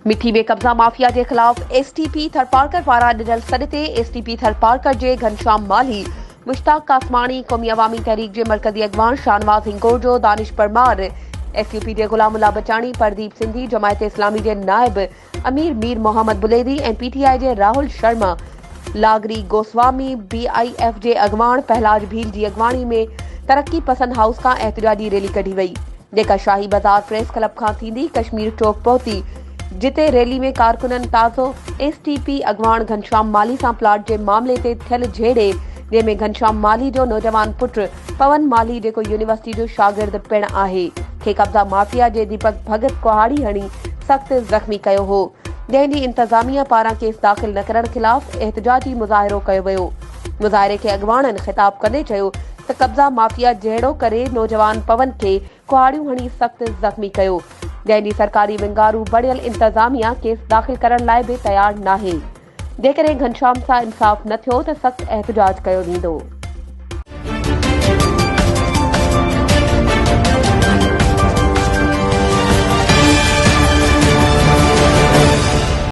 मिठी में कब्जा माफिया के खिलाफ एसटीपी थरपारकर पारा डिनल सॾ ते एसटीपी थरपारकर जे घनश्याम माली, मुश्ताक कासमानी, क़ौमी अवामी तहरीक जे मरकज़ी अगवान शाहनवाज हिंगोरजो, दानिश परमार, एसयूपी जे गुलामुल्ला बचाणी, प्रदीप सिंधी, जमायत इस्लामी जे नायब अमीर मीर मोहम्मद बुलेदी ऐं पीटीआई जे राहुल शर्मा, लागरी गोस्वामी, बीआईएफ जे अगवान पहलाज भील जी अगवानी में तरक्की पसंद हाउस का एहतजाजी रैली कढी वई, जेका शाही बाजार प्रेस क्लब खां थींदी कश्मीर चौक पहुती, जिते रैली में कारकुननि ताज़ो एसटीपी अगवान घनश्याम माली सां प्लाट जे मामले ते थियल झेड़े, जंहिंमें घनश्याम माली जो नौजवान पुट पवन माली, जेको यूनिवर्सिटी जो शागिर्द पिण आहे, खे कब्जा माफिया जे दीपक भगत कुहाड़ी हणी सख्त ज़ख्मी कयो हो, जंहिं ॾींहुं इंतज़ामिया पारां केस दाख़िल न करण खिलाफ़ एहतजाजी मुज़ाहिरो कयो वियो। मुज़ाहिरे खे अगवाननि ख़िताब कंदे चयो त कब्जा माफिया जहिड़ो करे नौजवान पवन खे कुहाड़ियूं हणी सख्त ज़ख्मी कयो, जंहिं ॾींहुं सरकारी विंगारू बढ़ियल इंतज़ामिया केस दाख़िल करण लाइ बि तयार नाहे। जेकॾहिं घनश्याम सां इंसाफ़ न थियो त सख़्त एहतजाज कयो वेंदो।